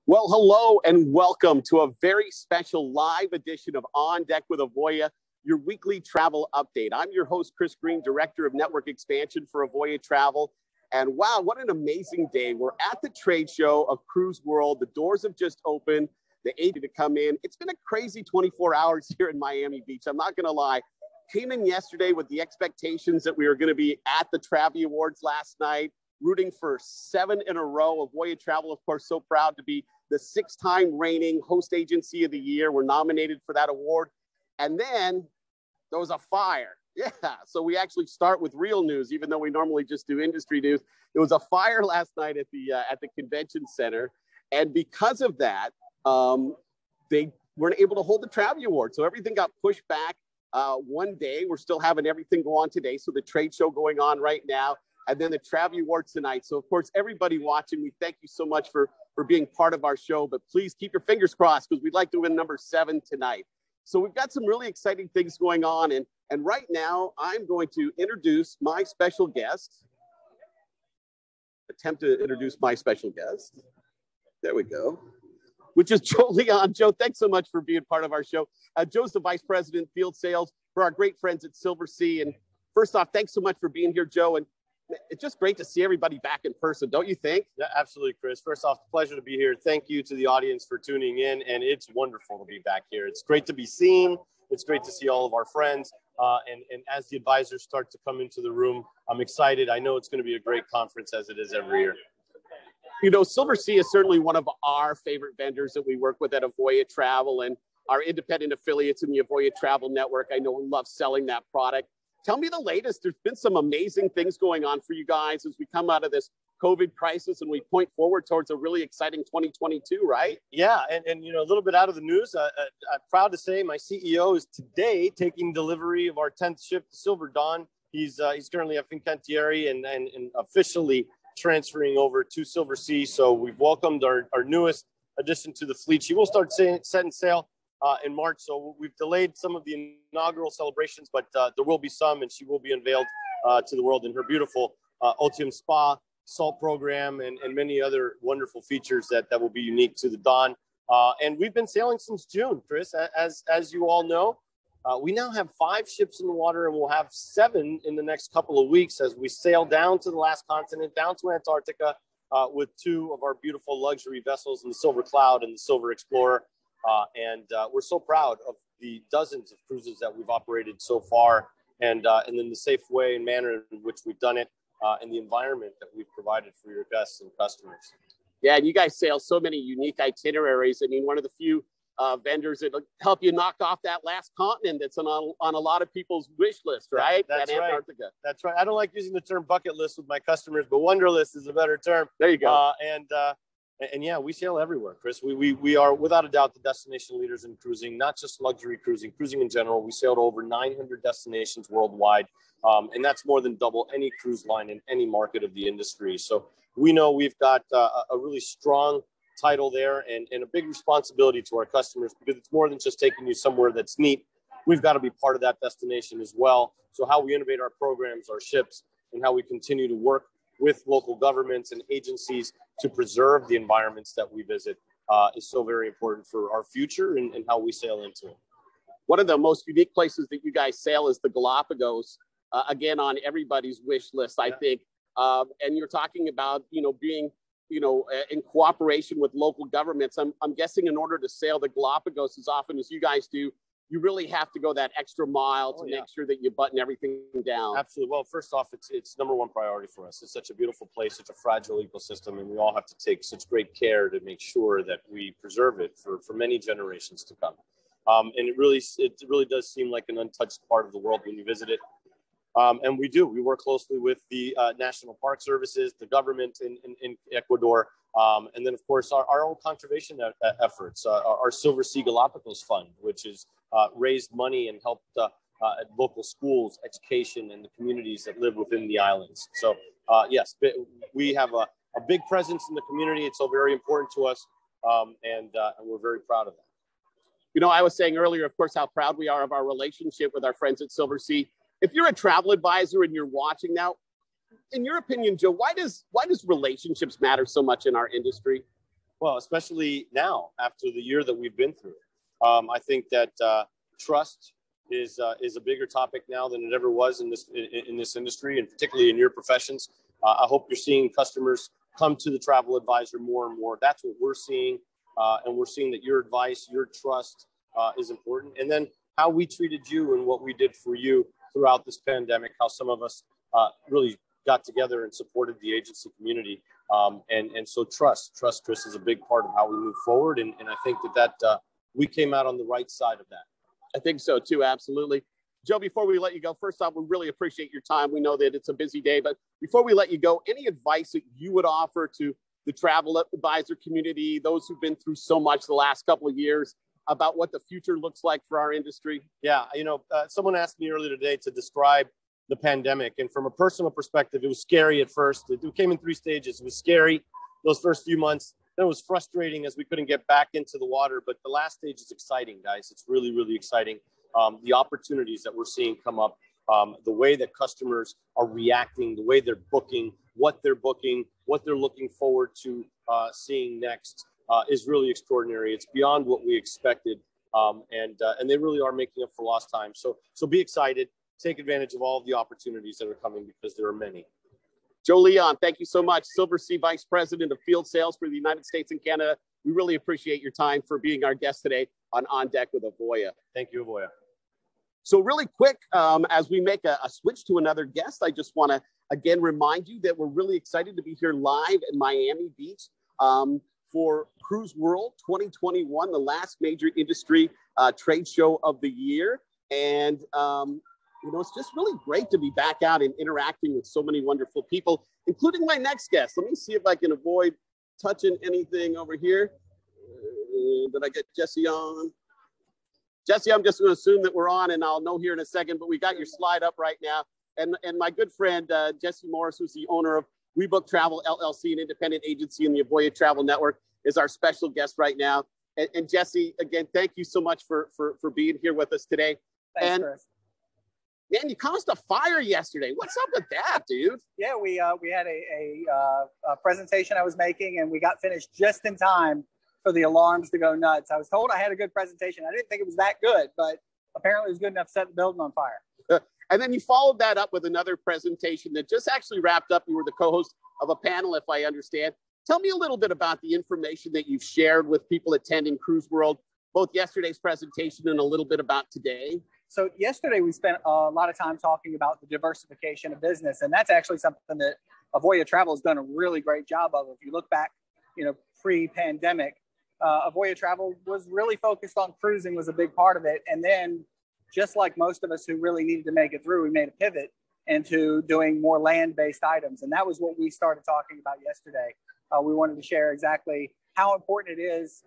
Well, hello and welcome to a very special live edition of On Deck with Avoya, your weekly travel update. I'm your host, Greene, Director of Network Expansion for Avoya Travel. And wow, what an amazing day. We're at the trade show of CruiseWorld. The doors have just opened. The agent to come in. It's been a crazy 24 hours here in Miami Beach. I'm not going to lie. Came in yesterday with the expectations that we were going to be at the Travel Awards last night, rooting for 7 in a row. Avoya Travel, of course, so proud to be the 6-time reigning host agency of the year. We're nominated for that award. And then there was a fire. Yeah, so we actually start with real news, even though we normally just do industry news. There was a fire last night at the convention center. And because of that, they weren't able to hold the Travel Award. So everything got pushed back one day. We're still having everything go on today. So the trade show going on right now, and then the Travel Awards tonight. So of course, everybody watching, we thank you so much for being part of our show, but please keep your fingers crossed because we'd like to win number 7 tonight. So we've got some really exciting things going on. And right now I'm going to introduce my special guest. Attempt to introduce my special guest. There we go. Which is Joe Leon. Joe, thanks so much for being part of our show. Joe's the Vice President, Field Sales for our great friends at Silversea. And first off, thanks so much for being here, Joe. And it's just great to see everybody back in person, don't you think? Yeah, absolutely, Chris. First off, pleasure to be here. Thank you to the audience for tuning in. And it's wonderful to be back here. It's great to be seen. It's great to see all of our friends. And as the advisors start to come into the room, I'm excited. I know it's going to be a great conference as it is every year. You know, Silversea is certainly one of our favorite vendors that we work with at Avoya Travel and our independent affiliates in the Avoya Travel Network. I know we love selling that product. Tell me the latest. There's been some amazing things going on for you guys as we come out of this COVID crisis and we point forward towards a really exciting 2022, right? Yeah, and you know, a little bit out of the news, I'm proud to say my CEO is today taking delivery of our 10th ship, Silver Dawn. He's currently at Fincantieri and officially transferring over to Silversea. So we've welcomed our newest addition to the fleet. She will start setting sail in March. So we've delayed some of the inaugural celebrations, but there will be some, and she will be unveiled to the world in her beautiful Ultium Spa salt program and many other wonderful features that will be unique to the Dawn. And we've been sailing since June, Chris, as you all know. We now have 5 ships in the water, and we'll have 7 in the next couple of weeks as we sail down to the last continent, down to Antarctica, with 2 of our beautiful luxury vessels, in the Silver Cloud and the Silver Explorer. And we're so proud of the dozens of cruises that we've operated so far, and then the safe way and manner in which we've done it, and the environment that we've provided for your guests and customers. Yeah, and you guys sail so many unique itineraries. I mean, one of the few vendors that help you knock off that last continent that's on a lot of people's wish list, right? That's right. Antarctica. That's right. I don't like using the term bucket list with my customers, but Wonderlist is a better term. There you go. And yeah, we sail everywhere, Chris. We are without a doubt the destination leaders in cruising, not just luxury cruising in general. We sailed over 900 destinations worldwide, and that's more than double any cruise line in any market of the industry. So we know we've got a really strong title there and a big responsibility to our customers, because it's more than just taking you somewhere that's neat. We've got to be part of that destination as well. So how we innovate our programs, our ships, and how we continue to work with local governments and agencies to preserve the environments that we visit is so very important for our future and how we sail into it. One of the most unique places that you guys sail is the Galapagos, again, on everybody's wish list, I think. And you're talking about, being, in cooperation with local governments. I'm guessing in order to sail the Galapagos as often as you guys do, you really have to go that extra mile to make sure that you button everything down. Absolutely. Well, first off, it's number one priority for us. It's such a beautiful place, such a fragile ecosystem, and we all have to take such great care to make sure that we preserve it for many generations to come. And it really does seem like an untouched part of the world when you visit it. And we work closely with the National Park Services, the government in Ecuador, and then, of course, our own conservation efforts, our Silversea Galapagos Fund, which is raised money and helped local schools, education, and the communities that live within the islands. So, yes, we have a big presence in the community. It's so very important to us, and we're very proud of that. I was saying earlier, of course, how proud we are of our relationship with our friends at Silversea. If you're a travel advisor and you're watching now, in your opinion, Joe, why does relationships matter so much in our industry? Well, especially now after the year that we've been through. I think that trust is a bigger topic now than it ever was in this industry, and particularly in your professions. I hope you're seeing customers come to the travel advisor more and more. That's what we're seeing, and we're seeing that your advice, your trust is important. And then how we treated you and what we did for you throughout this pandemic, how some of us really got together and supported the agency community. And so trust, Chris, is a big part of how we move forward. And I think that we came out on the right side of that. I think so too, absolutely. Joe, before we let you go, first off, we really appreciate your time. We know that it's a busy day, but before we let you go, any advice that you would offer to the travel advisor community, those who've been through so much the last couple of years, about what the future looks like for our industry? Yeah, someone asked me earlier today to describe the pandemic. And from a personal perspective, it was scary at first. It came in 3 stages. It was scary those first few months. Then it was frustrating as we couldn't get back into the water. But the last stage is exciting, guys. It's really, really exciting. The opportunities that we're seeing come up, the way that customers are reacting, the way they're booking, what they're looking forward to seeing next is really extraordinary. It's beyond what we expected. And they really are making up for lost time. So be excited. Take advantage of all of the opportunities that are coming, because there are many. Joe Leon, thank you so much. Silversea Vice President of Field Sales for the United States and Canada. We really appreciate your time for being our guest today on Deck with Avoya. Thank you, Avoya. So really quick, as we make a switch to another guest, I just want to again remind you that we're really excited to be here live in Miami Beach for CruiseWorld 2021, the last major industry trade show of the year. And it's just really great to be back out and interacting with so many wonderful people, including my next guest. Let me see if I can avoid touching anything over here. Did I get Jesse on? Jesse, I'm just going to assume that we're on, and I'll know here in a second, but we got your slide up right now. And my good friend, Jesse Morris, who's the owner of We Book Travel LLC, an independent agency in the Avoya Travel Network, is our special guest right now. And Jesse, again, thank you so much for being here with us today. Thanks, Chris. Man, you caused a fire yesterday. What's up with that, dude? Yeah, we had a presentation I was making, and we got finished just in time for the alarms to go nuts. I was told I had a good presentation. I didn't think it was that good, but apparently it was good enough to set the building on fire. And then you followed that up with another presentation that just actually wrapped up. You were the co-host of a panel, if I understand. Tell me a little bit about the information that you've shared with people attending CruiseWorld, both yesterday's presentation and a little bit about today. So yesterday we spent a lot of time talking about the diversification of business, and that's actually something that Avoya Travel has done a really great job of. If you look back, pre-pandemic, Avoya Travel was really focused on cruising, was a big part of it. And then, just like most of us who really needed to make it through, we made a pivot into doing more land-based items. And that was what we started talking about yesterday. We wanted to share exactly how important it is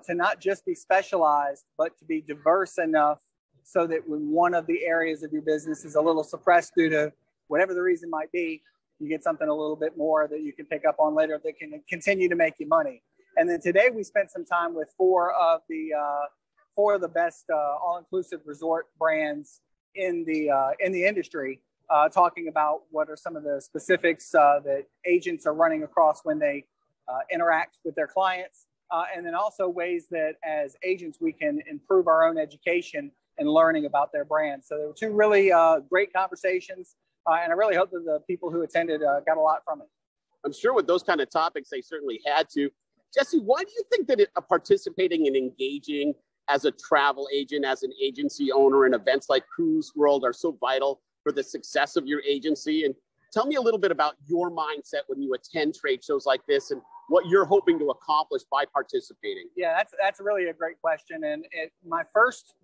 to not just be specialized, but to be diverse enough so that when one of the areas of your business is a little suppressed due to whatever the reason might be, you get something a little bit more that you can pick up on later that can continue to make you money. And then today we spent some time with four of the best all-inclusive resort brands in the industry, talking about what are some of the specifics that agents are running across when they interact with their clients, and then also ways that as agents we can improve our own education and learning about their brand. So there were 2 really great conversations, and I really hope that the people who attended got a lot from it. I'm sure with those kind of topics, they certainly had to. Jesse, why do you think that participating and engaging as a travel agent, as an agency owner in events like CruiseWorld are so vital for the success of your agency? And tell me a little bit about your mindset when you attend trade shows like this and what you're hoping to accomplish by participating. Yeah, that's really a great question. And my first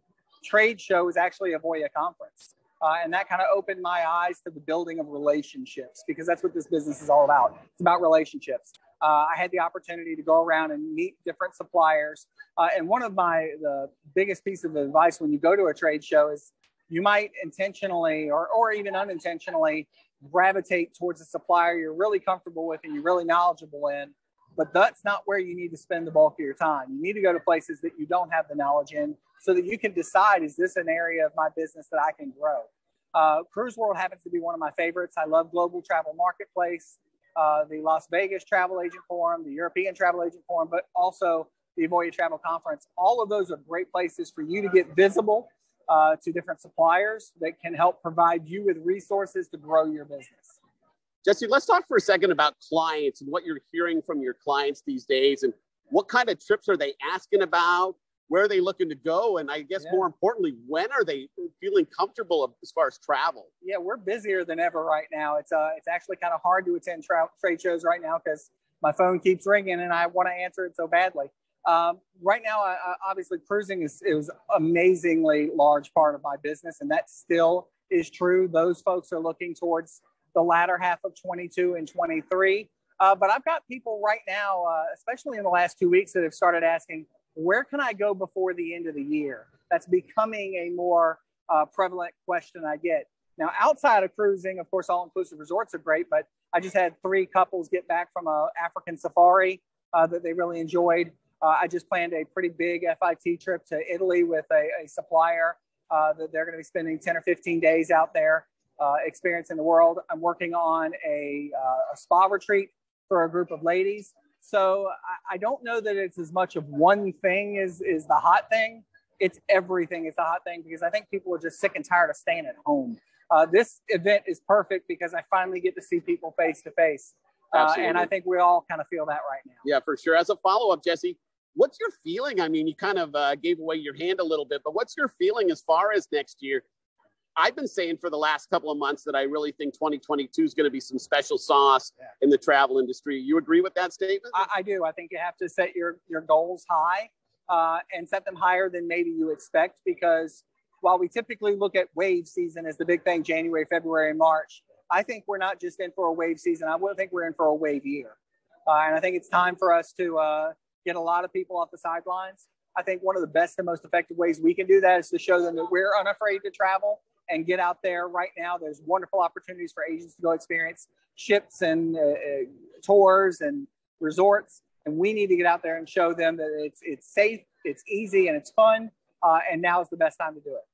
trade show was actually a Avoya conference. And that kind of opened my eyes to the building of relationships, because that's what this business is all about. It's about relationships. I had the opportunity to go around and meet different suppliers. And one of the biggest pieces of advice when you go to a trade show is you might intentionally or even unintentionally gravitate towards a supplier you're really comfortable with and you're really knowledgeable in. But that's not where you need to spend the bulk of your time. You need to go to places that you don't have the knowledge in so that you can decide, is this an area of my business that I can grow? CruiseWorld happens to be one of my favorites. I love Global Travel Marketplace. the Las Vegas Travel Agent Forum, the European Travel Agent Forum, but also the Avoya Travel Conference. All of those are great places for you to get visible to different suppliers that can help provide you with resources to grow your business. Jesse, let's talk for a second about clients and what you're hearing from your clients these days, and what kind of trips are they asking about? Where are they looking to go? And I guess more importantly, when are they feeling comfortable as far as travel? Yeah, we're busier than ever right now. It's actually kind of hard to attend trade shows right now because my phone keeps ringing and I want to answer it so badly. Right now, obviously, cruising is amazingly large part of my business, and that still is true. Those folks are looking towards the latter half of 22 and 23. But I've got people right now, especially in the last 2 weeks, that have started asking, where can I go before the end of the year? That's becoming a more prevalent question I get. Now, outside of cruising, of course, all-inclusive resorts are great, but I just had 3 couples get back from an African safari that they really enjoyed. I just planned a pretty big FIT trip to Italy with a supplier that they're going to be spending 10 or 15 days out there experiencing the world. I'm working on a spa retreat for a group of ladies. So I don't know that it's as much of one thing is the hot thing. It's everything is the hot thing, because I think people are just sick and tired of staying at home. This event is perfect because I finally get to see people face to face. And I think we all kind of feel that right now. Yeah, for sure. As a follow-up, Jesse, what's your feeling? I mean, you kind of gave away your hand a little bit, but what's your feeling as far as next year? I've been saying for the last couple of months that I really think 2022 is going to be some special sauce in the travel industry. You agree with that statement? I do. I think you have to set your goals high and set them higher than maybe you expect, because while we typically look at wave season as the big thing, January, February, and March, I think we're not just in for a wave season. I think we're in for a wave year. And I think it's time for us to get a lot of people off the sidelines. I think one of the best and most effective ways we can do that is to show them that we're unafraid to travel and get out there. Right now, there's wonderful opportunities for agents to go experience ships and tours and resorts. And we need to get out there and show them that it's safe, it's easy, and it's fun. And now is the best time to do it.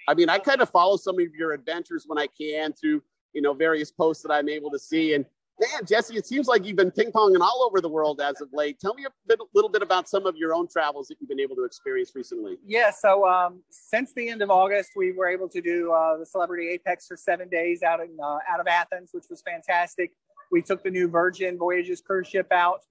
I mean, I kind of follow some of your adventures when I can through, various posts that I'm able to see. And man, Jesse, it seems like you've been ping-ponging all over the world as of late. Tell me a little bit about some of your own travels that you've been able to experience recently. Yeah, so since the end of August, we were able to do the Celebrity Apex for 7 days out of Athens, which was fantastic. We took the new Virgin Voyages cruise ship out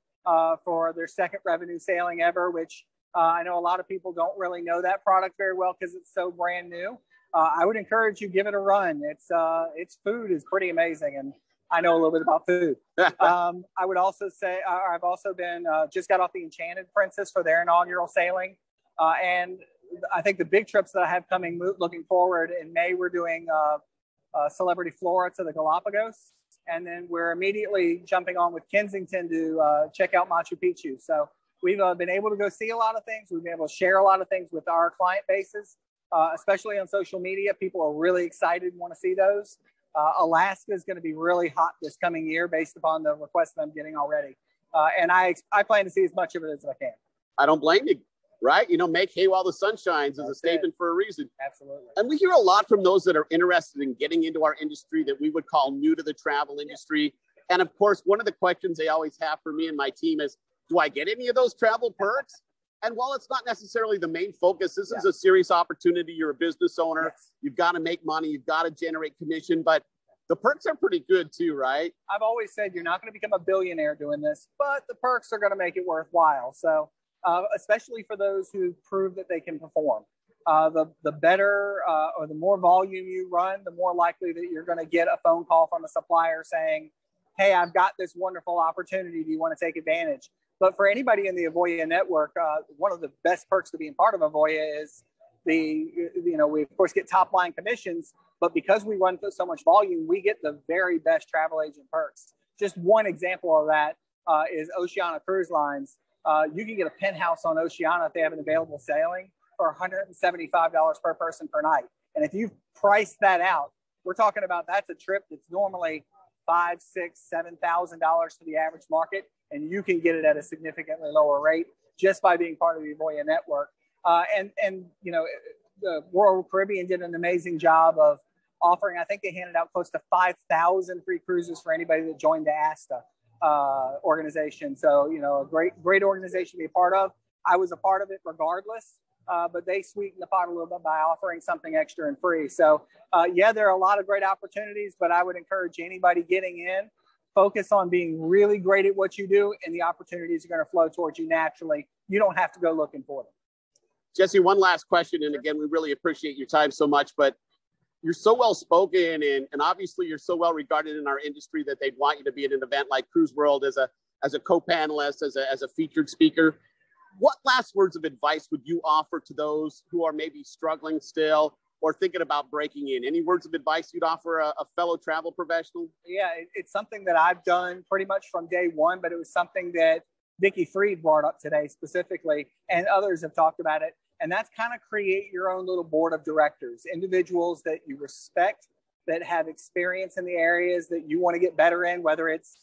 for their second revenue sailing ever, which I know a lot of people don't really know that product very well because it's so brand new. I would encourage you, give it a run. Its food is pretty amazing, and I know a little bit about food. I would also say I've also been just got off the Enchanted Princess for their inaugural sailing. And I think the big trips that I have coming looking forward in May, we're doing Celebrity Flora to the Galapagos. And then we're immediately jumping on with Kensington to check out Machu Picchu. So we've been able to go see a lot of things. We've been able to share a lot of things with our client bases, especially on social media. People are really excited and want to see those. Alaska is going to be really hot this coming year based upon the requests that I'm getting already. And I plan to see as much of it as I can. I don't blame you, right? Make hay while the sun shines is a statement for a reason. Absolutely. And we hear a lot from those that are interested in getting into our industry that we would call new to the travel industry. And of course, one of the questions they always have for me and my team is, do I get any of those travel perks? And while it's not necessarily the main focus, this is a serious opportunity. You're a business owner. Yes. You've got to make money. You've got to generate commission. But the perks are pretty good too, right? I've always said you're not going to become a billionaire doing this, but the perks are going to make it worthwhile. So especially for those who prove that they can perform. The better or the more volume you run, the more likely that you're going to get a phone call from a supplier saying, hey, I've got this wonderful opportunity. Do you want to take advantage? But for anybody in the Avoya network, one of the best perks to being part of Avoya is we of course get top line commissions, but because we run so much volume, we get the very best travel agent perks. Just one example of that is Oceania Cruise Lines. You can get a penthouse on Oceania if they have an available sailing for $175 per person per night. And if you price that out, we're talking about that's a trip that's normally $5,000, $6,000, $7,000 to the average market. And you can get it at a significantly lower rate just by being part of the Avoya network. The Royal Caribbean did an amazing job of offering, I think they handed out close to 5,000 free cruises for anybody that joined the ASTA organization. So, a great organization to be a part of. I was a part of it regardless, but they sweetened the pot a little bit by offering something extra and free. So, yeah, there are a lot of great opportunities, but I would encourage anybody getting in, focus on being really great at what you do, and the opportunities are going to flow towards you naturally. You don't have to go looking for them. Jesse, one last question. And again, we really appreciate your time so much, but you're so well spoken and obviously you're so well regarded in our industry that they'd want you to be at an event like CruiseWorld as a co-panelist, as a featured speaker. What last words of advice would you offer to those who are maybe struggling still or thinking about breaking in? Any words of advice you'd offer a fellow travel professional? Yeah, it's something that I've done pretty much from day one, but it was something that Vicky Freed brought up today specifically, and others have talked about it. And that's kind of create your own little board of directors, individuals that you respect, that have experience in the areas that you want to get better in, whether it's,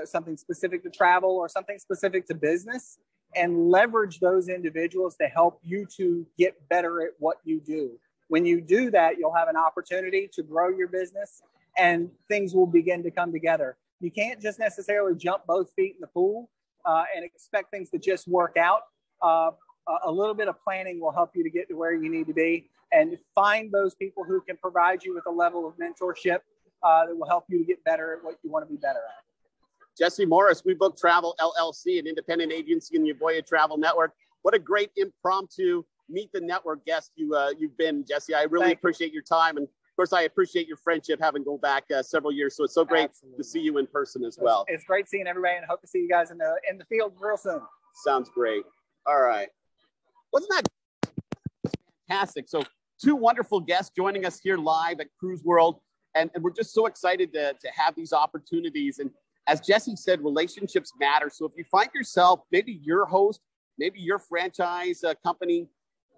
something specific to travel or something specific to business, and leverage those individuals to help you to get better at what you do. When you do that, you'll have an opportunity to grow your business and things will begin to come together. You can't just necessarily jump both feet in the pool and expect things to just work out. A little bit of planning will help you to get to where you need to be, and find those people who can provide you with a level of mentorship that will help you to get better at what you want to be better at. Jesse Morris, We Book Travel LLC, an independent agency in the Avoya Travel Network. What a great impromptu meet the network guest you've been, Jesse. I really appreciate your time, and of course, I appreciate your friendship, having gone back several years. So it's so great to see you in person as well. It's great seeing everybody, and hope to see you guys in the field real soon. Sounds great. All right. Wasn't that fantastic? So 2 wonderful guests joining us here live at CruiseWorld, and we're just so excited to have these opportunities. And as Jesse said, relationships matter. So if you find yourself, maybe your host, maybe your franchise company,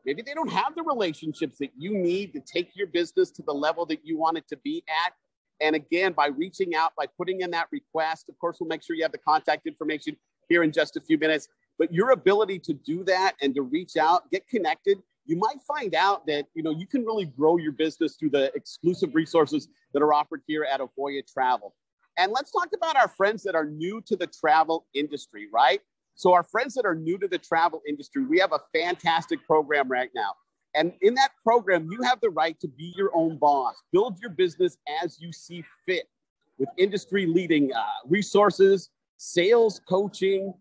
maybe they don't have the relationships that you need to take your business to the level that you want it to be at. And again, by reaching out, by putting in that request, of course, we'll make sure you have the contact information here in just a few minutes. But your ability to do that and to reach out, get connected, you might find out that, you can really grow your business through the exclusive resources that are offered here at Avoya Travel. And let's talk about our friends that are new to the travel industry, right? So our friends that are new to the travel industry, we have a fantastic program right now. And in that program, you have the right to be your own boss. Build your business as you see fit with industry-leading resources, sales coaching,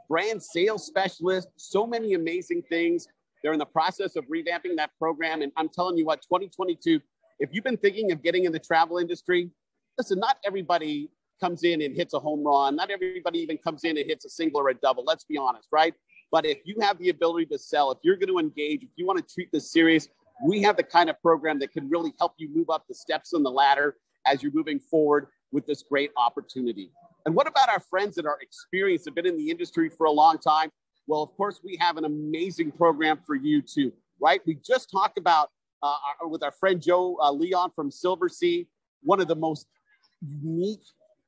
brand sales specialist, so many amazing things. They're in the process of revamping that program. And I'm telling you what, 2022, if you've been thinking of getting in the travel industry, listen, not everybody comes in and hits a home run. Not everybody even comes in and hits a single or a double. Let's be honest, right? But if you have the ability to sell, if you're going to engage, if you want to treat this serious, we have the kind of program that can really help you move up the steps on the ladder as you're moving forward with this great opportunity. And what about our friends that are experienced, have been in the industry for a long time? Well, of course, we have an amazing program for you too, right? We just talked about with our friend Joe Leon from Silversea, one of the most unique,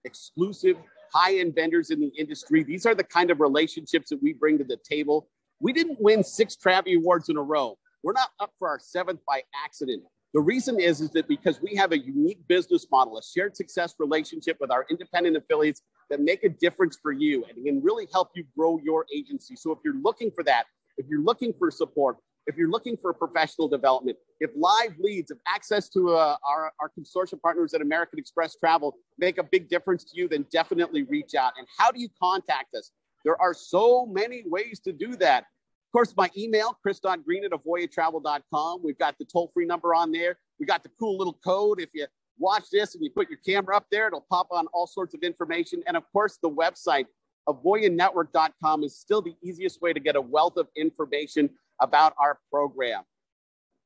exclusive, high-end vendors in the industry. These are the kind of relationships that we bring to the table. We didn't win 6 Travel Awards in a row. We're not up for our 7th by accident. The reason is that because we have a unique business model, a shared success relationship with our independent affiliates that make a difference for you and can really help you grow your agency. So if you're looking for that, if you're looking for support, if you're looking for professional development, if live leads, if access to our consortium partners at American Express Travel make a big difference to you, then definitely reach out. And how do you contact us? There are so many ways to do that. Of course, my email, chris.greene@avoyatravel.com. We've got the toll-free number on there. We got the cool little code. If you watch this and you put your camera up there, it'll pop on all sorts of information. And of course, the website, avoyanetwork.com, is still the easiest way to get a wealth of information about our program.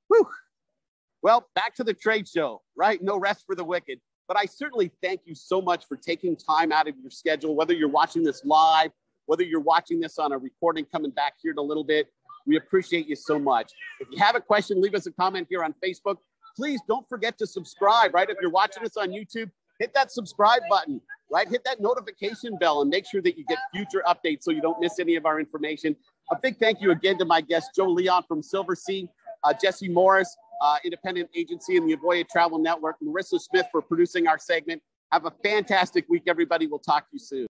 Whew. Well, back to the trade show, right? No rest for the wicked. But I certainly thank you so much for taking time out of your schedule, whether you're watching this live, whether you're watching this on a recording coming back here in a little bit. We appreciate you so much. If you have a question, leave us a comment here on Facebook. Please don't forget to subscribe, right? If you're watching us on YouTube, hit that subscribe button, right? Hit that notification bell and make sure that you get future updates so you don't miss any of our information. A big thank you again to my guest, Joe Leon from Silversea, Jesse Morris, independent agency in the Avoya Travel Network, Marissa Smith for producing our segment. Have a fantastic week, everybody. We'll talk to you soon.